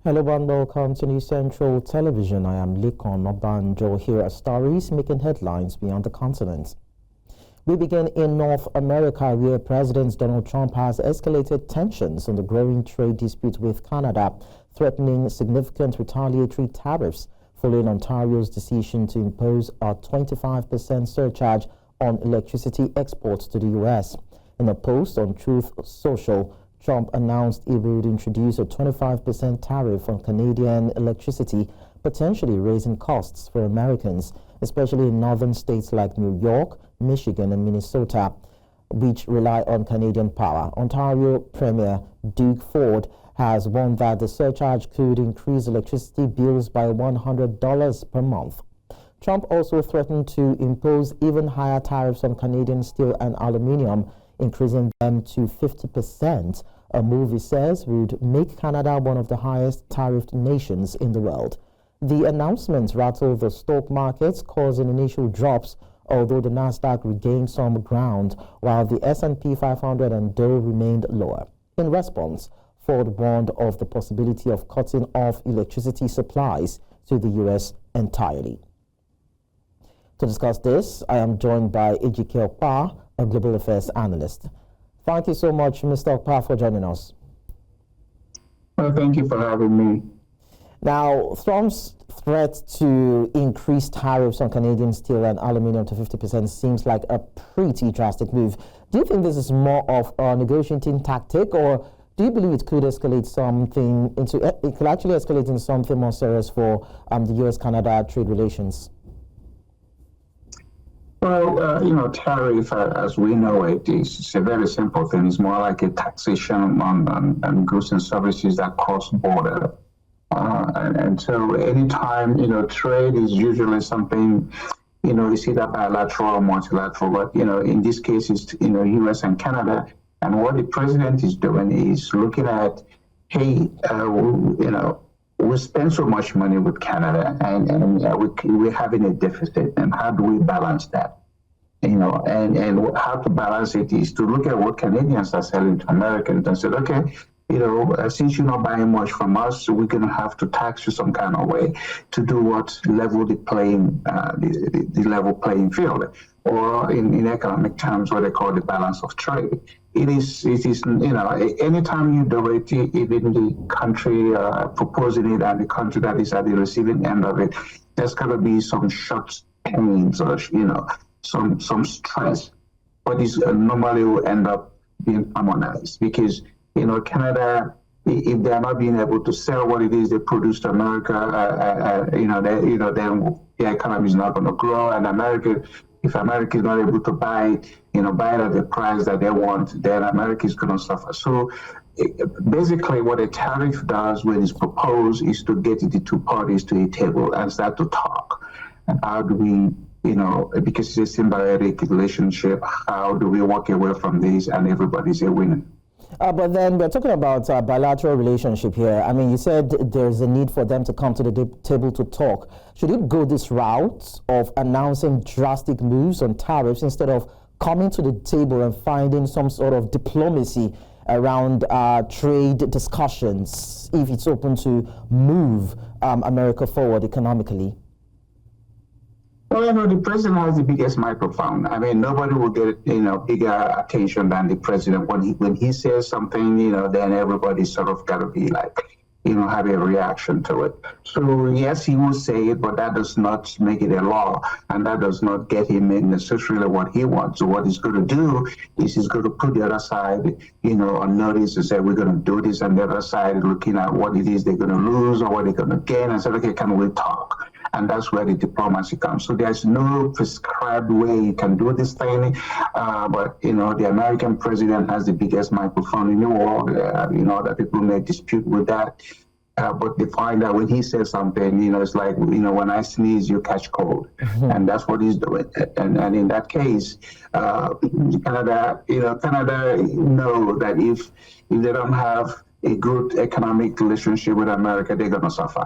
Hello and welcome to New Central Television. I am Lekon Obanjo. Here are stories making headlines beyond the continent. We begin in North America, where President Donald Trump has escalated tensions on the growing trade dispute with Canada, threatening significant retaliatory tariffs following Ontario's decision to impose a 25% surcharge on electricity exports to the U.S. In a post on Truth Social, Trump announced he would introduce a 25% tariff on Canadian electricity, potentially raising costs for Americans, especially in northern states like New York, Michigan, and Minnesota, which rely on Canadian power. Ontario Premier Doug Ford has warned that the surcharge could increase electricity bills by $100 per month. Trump also threatened to impose even higher tariffs on Canadian steel and aluminium, increasing them to 50%, a move he says would make Canada one of the highest tariffed nations in the world. The announcement rattled the stock markets, causing initial drops, although the Nasdaq regained some ground, while the S&P 500 and Dow remained lower. In response, Ford warned of the possibility of cutting off electricity supplies to the U.S. entirely. To discuss this, I am joined by Ejike Okpa, a global affairs analyst. Thank you so much, Mr. Okpa, for joining us. Well, thank you for having me. Now, Trump's threat to increase tariffs on Canadian steel and aluminium to 50% seems like a pretty drastic move. Do you think this is more of a negotiating tactic, or do you believe it could escalate it could actually escalate into something more serious for the U.S.-Canada trade relations? Well, tariff, as we know it, is a very simple thing. It's more like a taxation on goods and services that cross border. And so anytime, trade is usually something, it's either bilateral or multilateral. But, in this case, it's, U.S. and Canada. And what the president is doing is looking at, hey, we spend so much money with Canada, and we're having a deficit, and how do we balance that? And how to balance it is to look at what Canadians are selling to Americans and say, okay, since you're not buying much from us, we're going to have to tax you some kind of way to do what level the level playing field, or in economic terms, what they call the balance of trade. It is, anytime you do it, even the country proposing it and the country that is at the receiving end of it, there's going to be some short pains or, some stress, but this normally will end up being harmonized because, Canada, if they're not being able to sell what it is they produce to America, then the economy is not going to grow, and if America is not able to buy it at the price that they want, then America is going to suffer. So basically what a tariff does when it's proposed is to get the two parties to a table and start to talk. And how do we, because it's a symbiotic relationship, how do we walk away from this and everybody's a winner? But then we're talking about a bilateral relationship here. I mean, you said there's a need for them to come to the table to talk. Should it go this route of announcing drastic moves on tariffs instead of coming to the table and finding some sort of diplomacy around trade discussions if it's open to move America forward economically? Well, the president has the biggest microphone. I mean, nobody will get, bigger attention than the president. When he says something, then everybody sort of got to be like, have a reaction to it. So yes, he will say it, but that does not make it a law, and that does not get him necessarily what he wants. So what he's going to do is he's going to put the other side, on notice and say, we're going to do this, and the other side looking at what it is they're going to lose or what they're going to gain, and say, okay, can we talk? And that's where the diplomacy comes. So there's no prescribed way you can do this thing. But, the American president has the biggest microphone in the world. That people may dispute with that. But they find that when he says something, it's like, when I sneeze, you catch cold. Mm-hmm. And that's what he's doing. And in that case, Canada know that if they don't have a good economic relationship with America, they're going to suffer.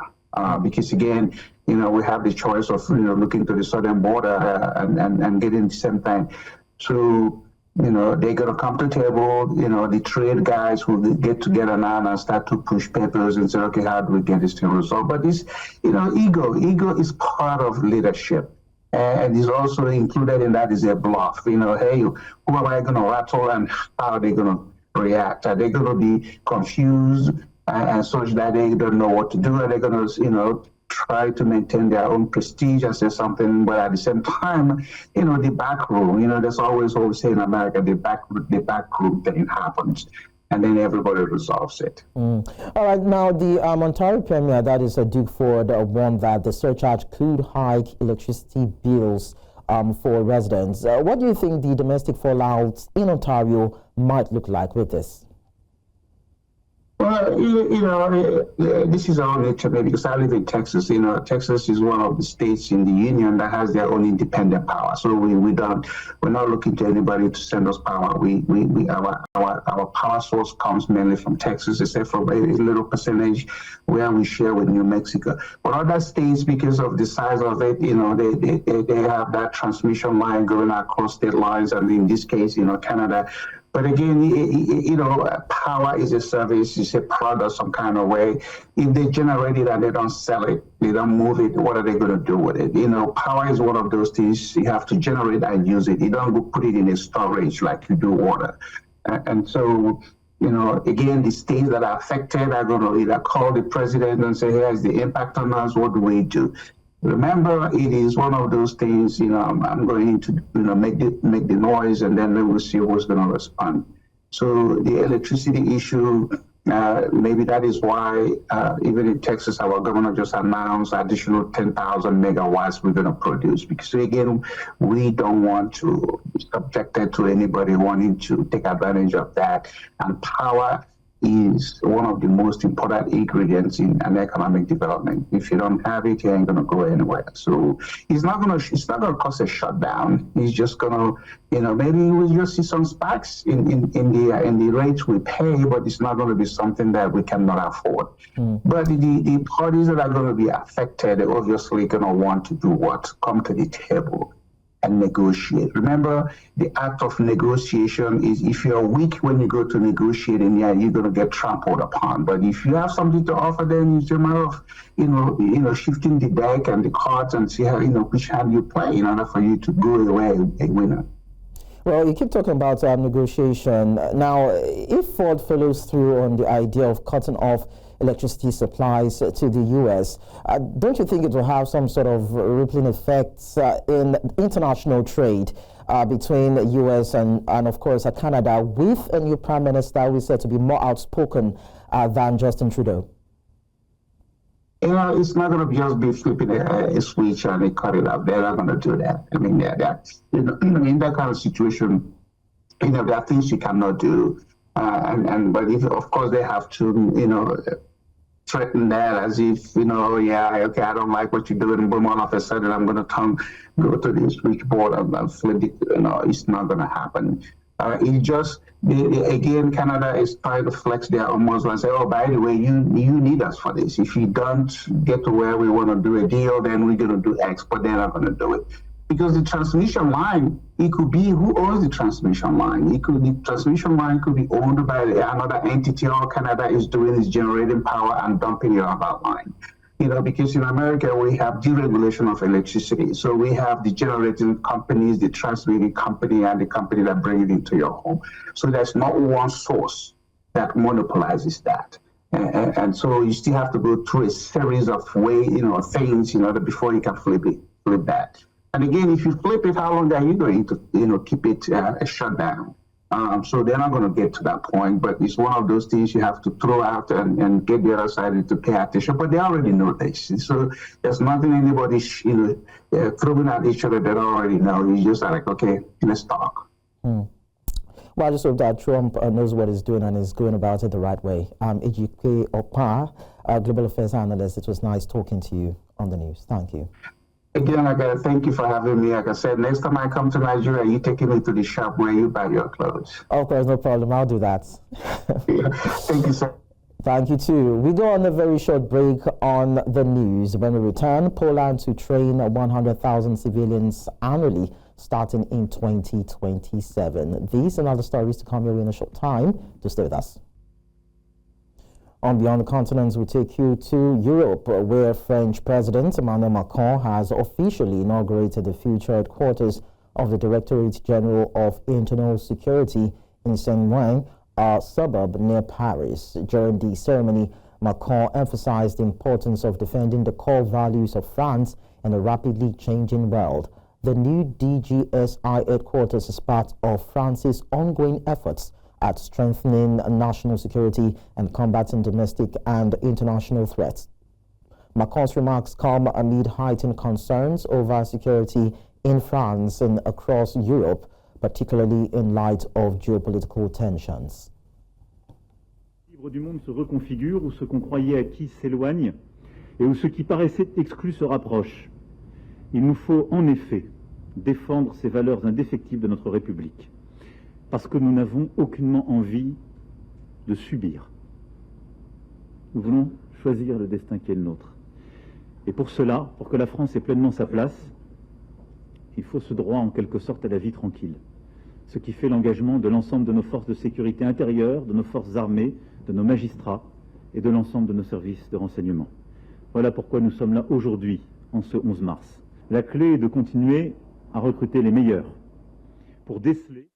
Because again, we have the choice of looking to the southern border and getting the same thing. So They're going to come to the table. The trade guys will get together now and start to push papers and say, okay, how do we get this thing resolved? But this, ego. Ego is part of leadership. And is also included in that is a bluff. Hey, who am I going to rattle and how are they going to react? Are they going to be confused and such that they don't know what to do? Are they going to, try to maintain their own prestige and say something, but at the same time, the back room, there's always say in America, the back room thing happens, and then everybody resolves it. All right, now the Ontario Premier, that is Duke Ford, warned that the surcharge could hike electricity bills for residents. What do you think the domestic fallout in Ontario might look like with this? Well, this is our nature, because I live in Texas. Texas is one of the states in the union that has their own independent power. So we're not looking to anybody to send us power. Our power source comes mainly from Texas, except for a little percentage where we share with New Mexico. But other states, because of the size of it, they have that transmission line going across state lines, and in this case, Canada. But again, power is a service, it's a product some kind of way. If they generate it and they don't sell it, they don't move it, what are they going to do with it? Power is one of those things you have to generate and use it. You don't go put it in a storage like you do water. And so, again, the states that are affected are going to either call the president and say, here's the impact on us, what do we do? Remember, it is one of those things, I'm going to, make the noise, and then we'll see who's going to respond. So the electricity issue, maybe that is why, even in Texas, our governor just announced additional 10,000 megawatts we're going to produce. Because again, we don't want to be subjected to anybody wanting to take advantage of that. And power is one of the most important ingredients in an economic development. If you don't have it, you ain't gonna go anywhere. So it's not gonna cause a shutdown. It's just gonna, maybe we'll just see some spikes in the rates we pay, but it's not gonna be something that we cannot afford. But the parties that are gonna be affected are obviously gonna want to do what? Come to the table and negotiate. Remember, the act of negotiation is, if you're weak when you go to negotiate, and you're going to get trampled upon. But if you have something to offer, then it's a matter of, shifting the deck and the cards and see how, which hand you play in order for you to go away a winner. Well, you keep talking about negotiation. Now, if Ford follows through on the idea of cutting off electricity supplies to the U.S., don't you think it will have some sort of rippling effects in international trade between the U.S. and of course, Canada, with a new Prime Minister who is said to be more outspoken than Justin Trudeau? It's not going to just be flipping a switch and they cut it off. They're not going to do that. I mean, in that kind of situation, there are things you cannot do. But if, of course, they have to, threaten that as if, okay, I don't like what you're doing, but all of a sudden I'm going to go to the switchboard and flip it. It's not going to happen. It just, again, Canada is trying to flex their own muscle and say, oh, by the way, you need us for this. If you don't get to where we want to do a deal, then we're going to do X, but they're not going to do it. Because the transmission line, it could be who owns the transmission line. The transmission line could be owned by another entity. All Canada is doing is generating power and dumping it on that line. Because in America, we have deregulation of electricity. So we have the generating companies, the transmitting company, and the company that bring it into your home. So there's not one source that monopolizes that. And so you still have to go through a series of things, before you can flip that. And again, if you flip it, how long are you going to, keep it shut down? So they're not going to get to that point, but it's one of those things you have to throw out and get the other side to pay attention. But they already know this, so there's nothing anybody throwing at each other. They already know. It's just like, okay, let's talk. Well, I just hope that Trump knows what he's doing and is going about it the right way. Ejike Opa, Global Affairs Analyst, it was nice talking to you on the news. Thank you. Again, I gotta thank you for having me. Like I said, next time I come to Nigeria, you taking me to the shop where you buy your clothes. Of course, no problem. I'll do that. Thank you, sir. Thank you, too. We go on a very short break on the news. When we return, Poland to train 100,000 civilians annually starting in 2027. These and other stories to come your way in a short time. To stay with us. On Beyond the Continent, we take you to Europe, where French President Emmanuel Macron has officially inaugurated the future headquarters of the Directorate General of Internal Security in Saint-Ouen, a suburb near Paris. During the ceremony, Macron emphasized the importance of defending the core values of France in a rapidly changing world. The new DGSI headquarters is part of France's ongoing efforts at strengthening national security and combating domestic and international threats. Macron's remarks come amid heightened concerns over security in France and across Europe, particularly in light of geopolitical tensions. L'équilibre du monde se reconfigure, où ce qu'on croyait acquis s'éloigne et où ce qui paraissait exclu se rapproche. Il nous faut en effet défendre ces valeurs indéfectibles de notre République, parce que nous n'avons aucunement envie de subir. Nous voulons choisir le destin qui est le nôtre. Et pour cela, pour que la France ait pleinement sa place, il faut ce droit en quelque sorte à la vie tranquille. Ce qui fait l'engagement de l'ensemble de nos forces de sécurité intérieure, de nos forces armées, de nos magistrats et de l'ensemble de nos services de renseignement. Voilà pourquoi nous sommes là aujourd'hui, en ce 11 mars. La clé est de continuer à recruter les meilleurs pour déceler.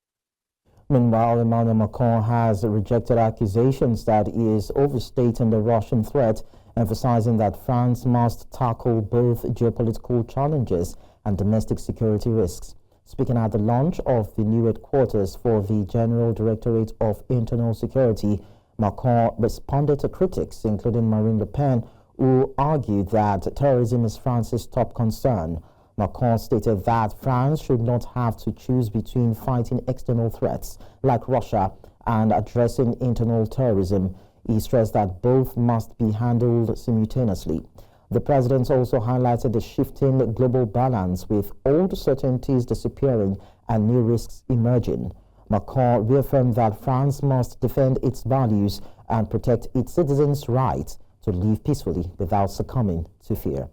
Meanwhile, Emmanuel Macron has rejected accusations that he is overstating the Russian threat, emphasizing that France must tackle both geopolitical challenges and domestic security risks. Speaking at the launch of the new headquarters for the General Directorate of Internal Security, Macron responded to critics, including Marine Le Pen, who argued that terrorism is France's top concern. Macron stated that France should not have to choose between fighting external threats like Russia and addressing internal terrorism. He stressed that both must be handled simultaneously. The president also highlighted the shifting global balance, with old certainties disappearing and new risks emerging. Macron reaffirmed that France must defend its values and protect its citizens' right to live peacefully without succumbing to fear.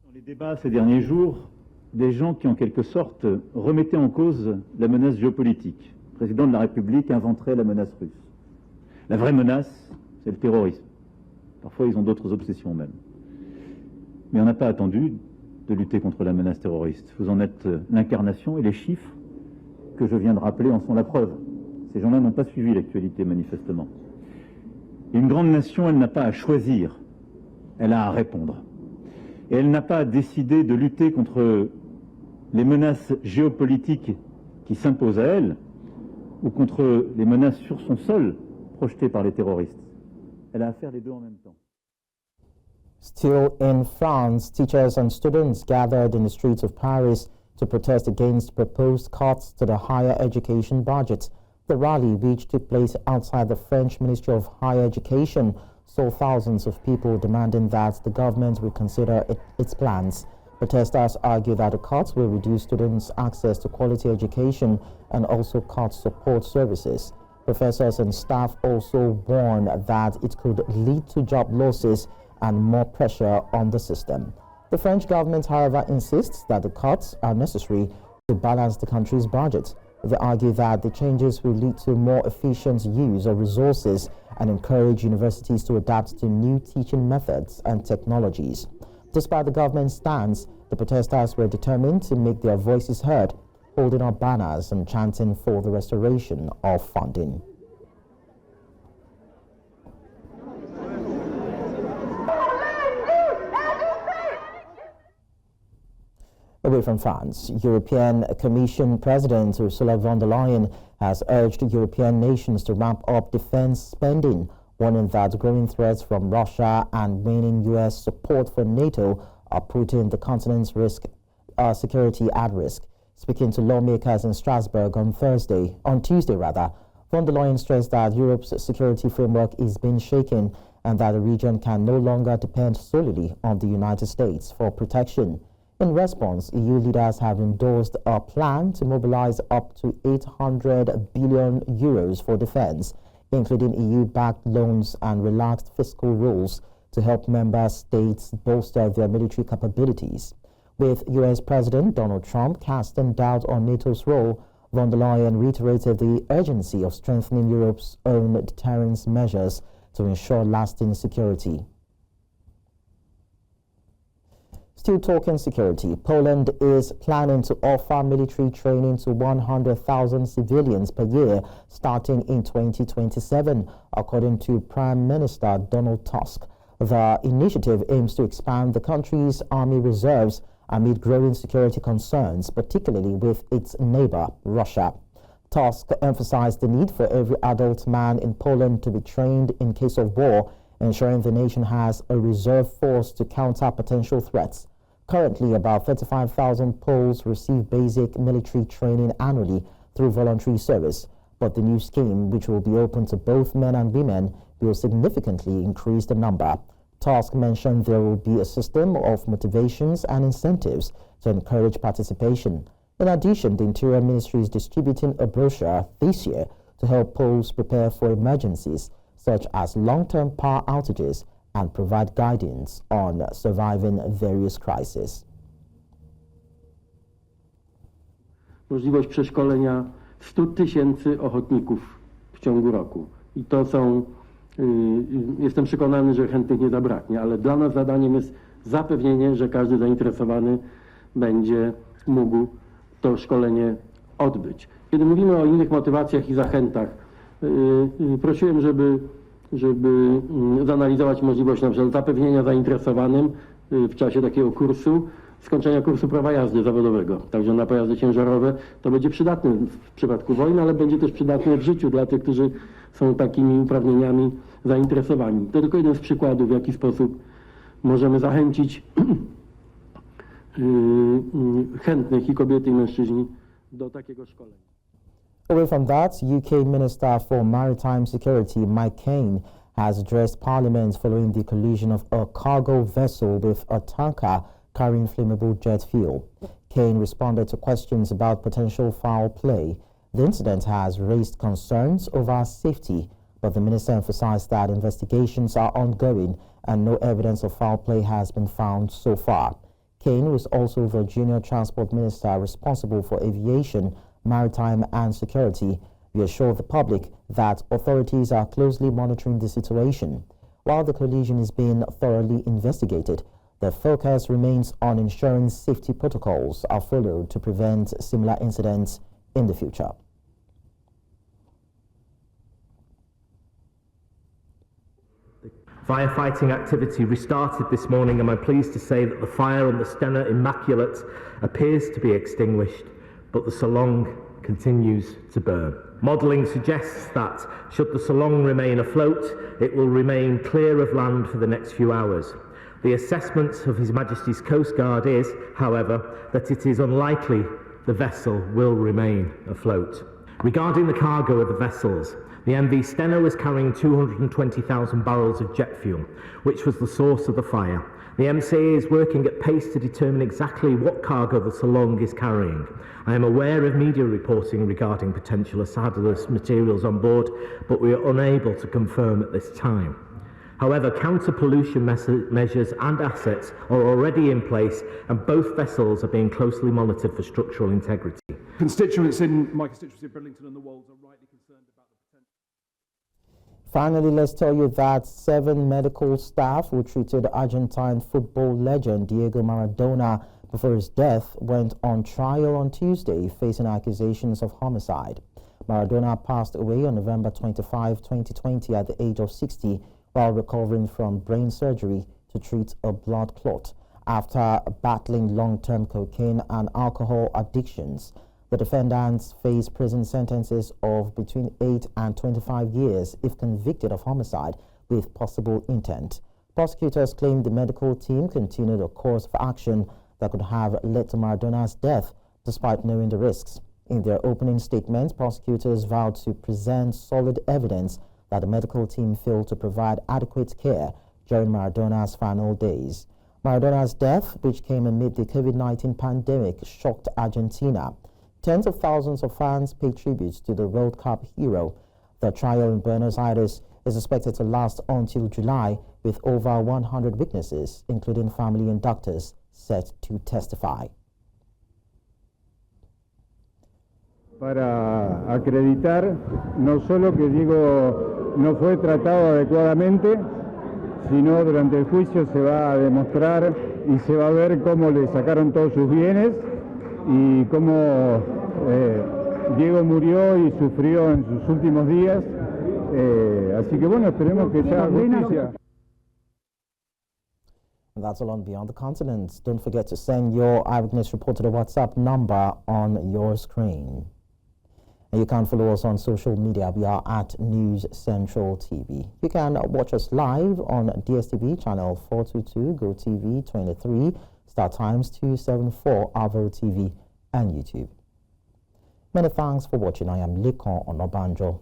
Dans les débats ces derniers jours, des gens qui en quelque sorte remettaient en cause la menace géopolitique. Le président de la République inventerait la menace russe. La vraie menace, c'est le terrorisme. Parfois, ils ont d'autres obsessions même. Mais on n'a pas attendu de lutter contre la menace terroriste. Vous en êtes l'incarnation et les chiffres que je viens de rappeler en sont la preuve. Ces gens-là n'ont pas suivi l'actualité, manifestement. Et une grande nation, elle n'a pas à choisir, elle a à répondre. Et elle n'a pas à décider de lutter contre les menaces géopolitiques qui s'imposent à elle, ou contre les menaces sur son sol projetées par les terroristes. Elle a à faire les deux en même temps. Still in France, teachers and students gathered in the streets of Paris to protest against proposed cuts to the higher education budget. The rally, which took place outside the French Ministry of Higher Education, saw thousands of people demanding that the government reconsider its plans. Protesters argue that the cuts will reduce students' access to quality education and also cut support services. Professors and staff also warn that it could lead to job losses and more pressure on the system. The French government, however, insists that the cuts are necessary to balance the country's budget. They argue that the changes will lead to more efficient use of resources and encourage universities to adapt to new teaching methods and technologies. Despite the government's stance, the protesters were determined to make their voices heard, holding up banners and chanting for the restoration of funding. Away from France, European Commission President Ursula von der Leyen has urged European nations to ramp up defense spending, warning that growing threats from Russia and waning U.S. support for NATO are putting the continent's security at risk. Speaking to lawmakers in Strasbourg on Tuesday, von der Leyen stressed that Europe's security framework is being shaken and that the region can no longer depend solely on the United States for protection. In response, EU leaders have endorsed a plan to mobilize up to 800 billion euros for defense, including EU-backed loans and relaxed fiscal rules to help member states bolster their military capabilities. With U.S. President Donald Trump casting doubt on NATO's role, von der Leyen reiterated the urgency of strengthening Europe's own deterrence measures to ensure lasting security. Still talking security, Poland is planning to offer military training to 100,000 civilians per year starting in 2027, according to Prime Minister Donald Tusk. The initiative aims to expand the country's army reserves amid growing security concerns, particularly with its neighbor, Russia. Tusk emphasized the need for every adult man in Poland to be trained in case of war, ensuring the nation has a reserve force to counter potential threats. Currently, about 35,000 Poles receive basic military training annually through voluntary service, but the new scheme, which will be open to both men and women, will significantly increase the number. Tusk mentioned there will be a system of motivations and incentives to encourage participation. In addition, the Interior Ministry is distributing a brochure this year to help Poles prepare for emergencies such as long-term power outages and provide guidance on surviving various crises. Możliwość przeszkolenia 100 000 ochotników w ciągu roku. I to są, jestem przekonany, że chętnych nie zabraknie, ale dla nas zadaniem jest zapewnienie, że każdy zainteresowany będzie mógł to szkolenie odbyć. Kiedy mówimy o innych motywacjach i zachętach, prosiłem, żeby zanalizować możliwość na przykład zapewnienia zainteresowanym w czasie takiego kursu, skończenia kursu prawa jazdy zawodowego. Także na pojazdy ciężarowe to będzie przydatne w przypadku wojny, ale będzie też przydatne w życiu dla tych, którzy są takimi uprawnieniami zainteresowani. To tylko jeden z przykładów, w jaki sposób możemy zachęcić chętnych i kobiety i mężczyźni do takiego szkolenia. Away from that, UK Minister for Maritime Security Mike Kane has addressed Parliament following the collision of a cargo vessel with a tanker carrying flammable jet fuel. Kane responded to questions about potential foul play. The incident has raised concerns over safety, but the minister emphasized that investigations are ongoing and no evidence of foul play has been found so far. Kane was also the junior transport minister responsible for aviation, maritime and security. We assure the public that authorities are closely monitoring the situation. While the collision is being thoroughly investigated, the focus remains on ensuring safety protocols are followed to prevent similar incidents in the future. Firefighting activity restarted this morning, and I'm pleased to say that the fire on the Stena Immaculate appears to be extinguished, but the Solong continues to burn. Modelling suggests that, should the Solong remain afloat, it will remain clear of land for the next few hours. The assessment of His Majesty's Coast Guard is, however, that it is unlikely the vessel will remain afloat. Regarding the cargo of the vessels, the MV Stena was carrying 220,000 barrels of jet fuel, which was the source of the fire. The MCA is working at pace to determine exactly what cargo the Solong is carrying. I am aware of media reporting regarding potential hazardous materials on board, but we are unable to confirm at this time. However, counter-pollution measures and assets are already in place, and both vessels are being closely monitored for structural integrity. Constituents in my constituency of Bridlington and the Wolds are rightly concerned about the potential. Finally, let's tell you that 7 medical staff who treated Argentine football legend Diego Maradona before his death went on trial on Tuesday, facing accusations of homicide. Maradona passed away on November 25, 2020 at the age of 60 while recovering from brain surgery to treat a blood clot after battling long-term cocaine and alcohol addictions. The defendants face prison sentences of between 8 and 25 years if convicted of homicide with possible intent. Prosecutors claim the medical team continued a course of action that could have led to Maradona's death despite knowing the risks. In their opening statement, prosecutors vowed to present solid evidence that the medical team failed to provide adequate care during Maradona's final days. Maradona's death, which came amid the COVID-19 pandemic, shocked Argentina. Tens of thousands of fans paid tribute to the World Cup hero. The trial in Buenos Aires is expected to last until July, with over 100 witnesses, including family and doctors, set to testify. Para acreditar no solo que Diego no fue tratado adecuadamente, sino durante el juicio se va a demostrar y se va a ver cómo le sacaron todos sus bienes y cómo Diego murió y sufrió en sus últimos días. Así que bueno, esperemos que sea justicia. And that's all on Beyond the Continent. Don't forget to send your eyewitness report to the WhatsApp number on your screen. And you can follow us on social media. We are at News Central TV. You can watch us live on DSTV channel 422, GoTV 23, Star Times 274, Avo TV, and YouTube. Many thanks for watching. I am Lekon Onobanjo.